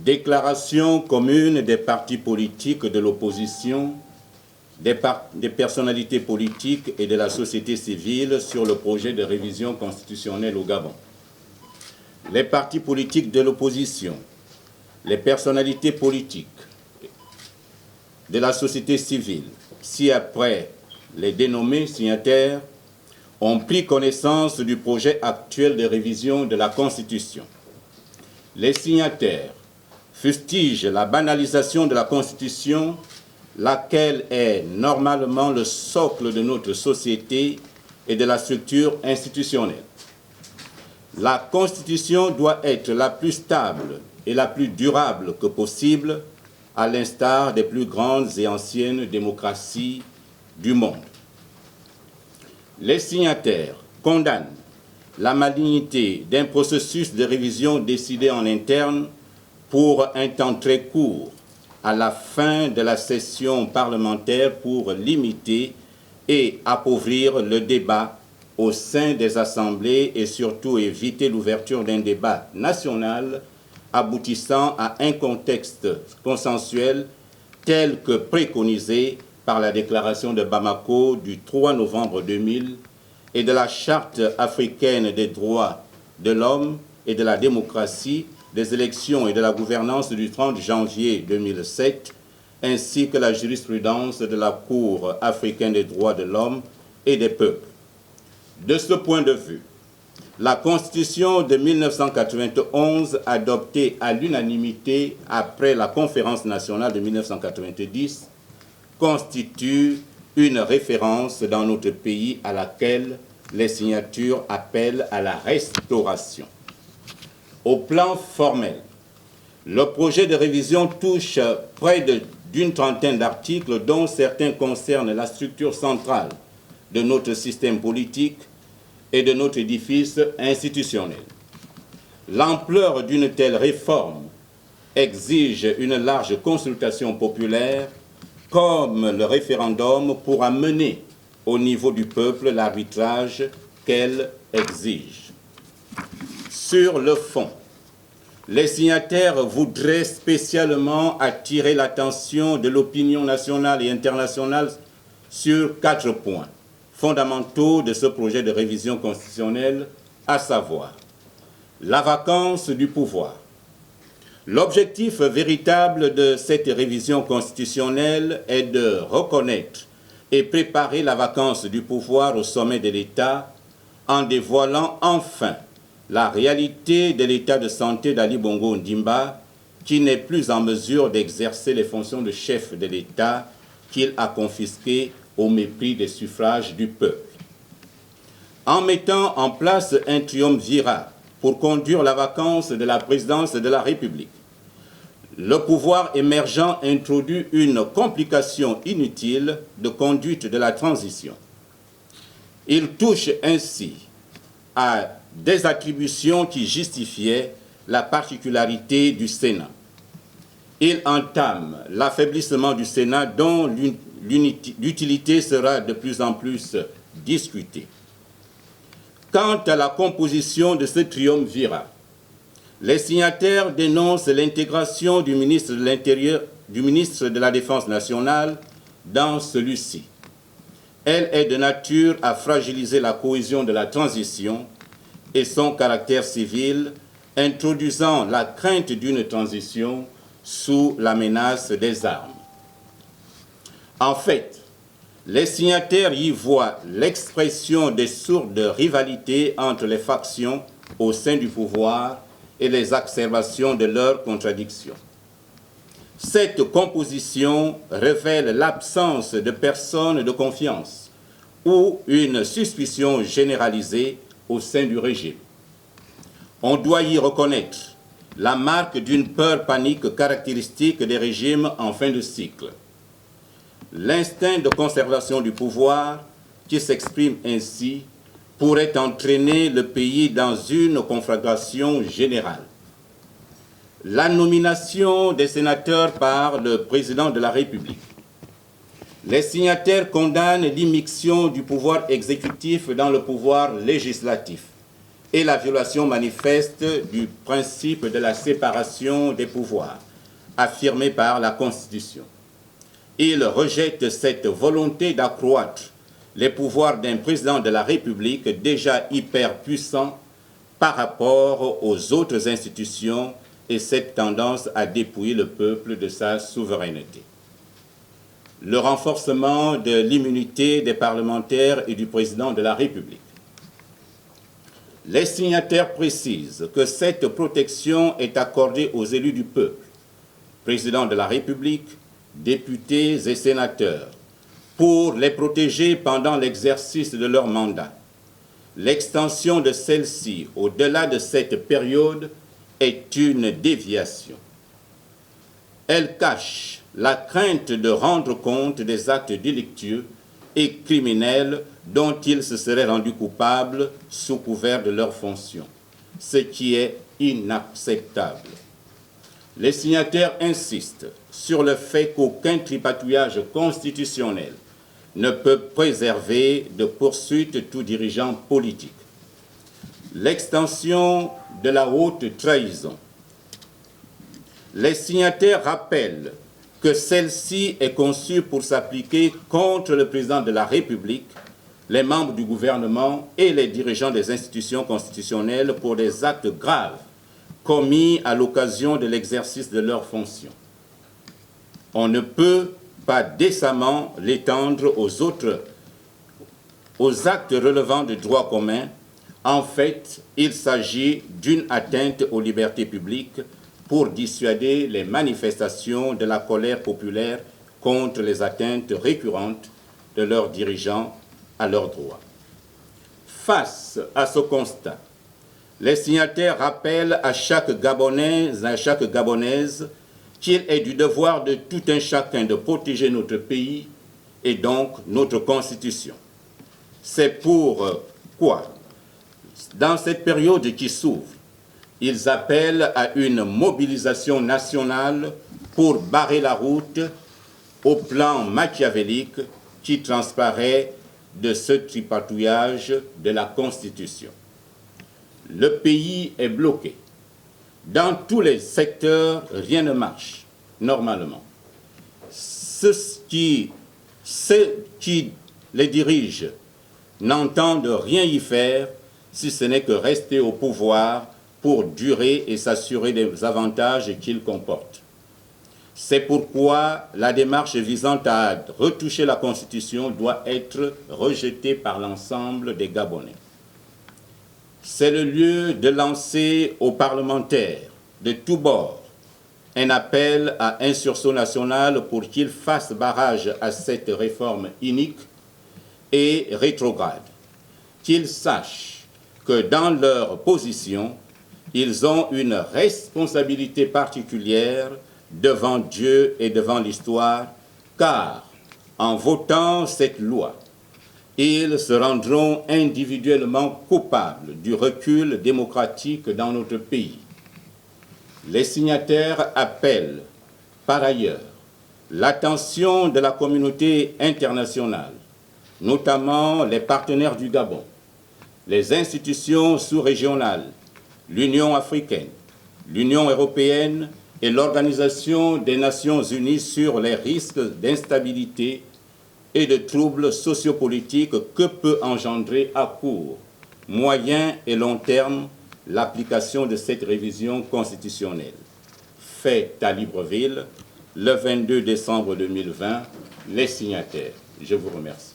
Déclaration commune des partis politiques de l'opposition, des personnalités politiques et de la société civile sur le projet de révision constitutionnelle au Gabon. Les partis politiques de l'opposition, les personnalités politiques de la société civile, ci-après les dénommés signataires, ont pris connaissance du projet actuel de révision de la Constitution. Les signataires fustigent la banalisation de la Constitution, laquelle est normalement le socle de notre société et de la structure institutionnelle. La Constitution doit être la plus stable et la plus durable que possible, à l'instar des plus grandes et anciennes démocraties du monde. Les signataires condamnent la malignité d'un processus de révision décidé en interne pour un temps très court à la fin de la session parlementaire pour limiter et appauvrir le débat au sein des assemblées et surtout éviter l'ouverture d'un débat national aboutissant à un contexte consensuel tel que préconisé par la déclaration de Bamako du 3 novembre 2000 et de la Charte africaine des droits de l'homme et de la démocratie, des élections et de la gouvernance du 30 janvier 2007, ainsi que la jurisprudence de la Cour africaine des droits de l'homme et des peuples. De ce point de vue, la Constitution de 1991, adoptée à l'unanimité après la Conférence nationale de 1990, constitue une référence dans notre pays à laquelle les signatures appellent à la restauration. Au plan formel, le projet de révision touche près d'une trentaine d'articles dont certains concernent la structure centrale de notre système politique et de notre édifice institutionnel. L'ampleur d'une telle réforme exige une large consultation populaire comme le référendum pourra mener au niveau du peuple l'arbitrage qu'elle exige. Sur le fond, les signataires voudraient spécialement attirer l'attention de l'opinion nationale et internationale sur 4 points fondamentaux de ce projet de révision constitutionnelle, à savoir la vacance du pouvoir. L'objectif véritable de cette révision constitutionnelle est de reconnaître et préparer la vacance du pouvoir au sommet de l'État en dévoilant enfin la réalité de l'état de santé d'Ali Bongo Ondimba, qui n'est plus en mesure d'exercer les fonctions de chef de l'État qu'il a confisquées au mépris des suffrages du peuple. En mettant en place un triumvirat pour conduire la vacance de la présidence de la République, le pouvoir émergent introduit une complication inutile de conduite de la transition. Il touche ainsi à des attributions qui justifiaient la particularité du Sénat. Il entame l'affaiblissement du Sénat dont l'utilité sera de plus en plus discutée. Quant à la composition de ce triumvirat, les signataires dénoncent l'intégration du ministre de l'Intérieur, du ministre de la Défense nationale dans celui-ci. Elle est de nature à fragiliser la cohésion de la transition et son caractère civil, introduisant la crainte d'une transition sous la menace des armes. En fait, les signataires y voient l'expression des sourdes rivalités entre les factions au sein du pouvoir et les exacerbations de leurs contradictions. Cette composition révèle l'absence de personnes de confiance ou une suspicion généralisée au sein du régime. On doit y reconnaître la marque d'une peur panique caractéristique des régimes en fin de cycle. L'instinct de conservation du pouvoir, qui s'exprime ainsi, pourrait entraîner le pays dans une conflagration générale. La nomination des sénateurs par le président de la République. Les signataires condamnent l'immixtion du pouvoir exécutif dans le pouvoir législatif, et la violation manifeste du principe de la séparation des pouvoirs, affirmé par la Constitution. Il rejette cette volonté d'accroître les pouvoirs d'un président de la République déjà hyper puissant par rapport aux autres institutions et cette tendance à dépouiller le peuple de sa souveraineté. Le renforcement de l'immunité des parlementaires et du président de la République. Les signataires précisent que cette protection est accordée aux élus du peuple, président de la République, députés et sénateurs, pour les protéger pendant l'exercice de leur mandat. L'extension de celle-ci au-delà de cette période est une déviation. Elle cache la crainte de rendre compte des actes délictueux et criminels dont ils se seraient rendus coupables sous couvert de leurs fonctions, ce qui est inacceptable. Les signataires insistent sur le fait qu'aucun tripatouillage constitutionnel ne peut préserver de poursuite tout dirigeant politique. L'extension de la haute trahison. Les signataires rappellent que celle-ci est conçue pour s'appliquer contre le président de la République, les membres du gouvernement et les dirigeants des institutions constitutionnelles pour des actes graves commis à l'occasion de l'exercice de leurs fonctions. On ne peut pas décemment l'étendre aux actes relevant du droit commun. En fait, il s'agit d'une atteinte aux libertés publiques pour dissuader les manifestations de la colère populaire contre les atteintes récurrentes de leurs dirigeants à leurs droits. Face à ce constat, les signataires rappellent à chaque Gabonais et à chaque Gabonaise qu'il est du devoir de tout un chacun de protéger notre pays et donc notre Constitution. C'est pourquoi, dans cette période qui s'ouvre, ils appellent à une mobilisation nationale pour barrer la route au plan machiavélique qui transparaît de ce tripatouillage de la Constitution. Le pays est bloqué. Dans tous les secteurs, rien ne marche normalement. Ceux qui les dirigent n'entendent rien y faire si ce n'est que rester au pouvoir pour durer et s'assurer des avantages qu'il comporte. C'est pourquoi la démarche visant à retoucher la Constitution doit être rejetée par l'ensemble des Gabonais. C'est le lieu de lancer aux parlementaires de tous bords un appel à un sursaut national pour qu'ils fassent barrage à cette réforme inique et rétrograde. Qu'ils sachent que dans leur position, ils ont une responsabilité particulière devant Dieu et devant l'histoire, car en votant cette loi, ils se rendront individuellement coupables du recul démocratique dans notre pays. Les signataires appellent, par ailleurs, l'attention de la communauté internationale, notamment les partenaires du Gabon, les institutions sous-régionales, l'Union africaine, l'Union européenne et l'Organisation des Nations unies sur les risques d'instabilité et de troubles sociopolitiques que peut engendrer à court, moyen et long terme l'application de cette révision constitutionnelle. Faite à Libreville, le 22 décembre 2020, les signataires. Je vous remercie.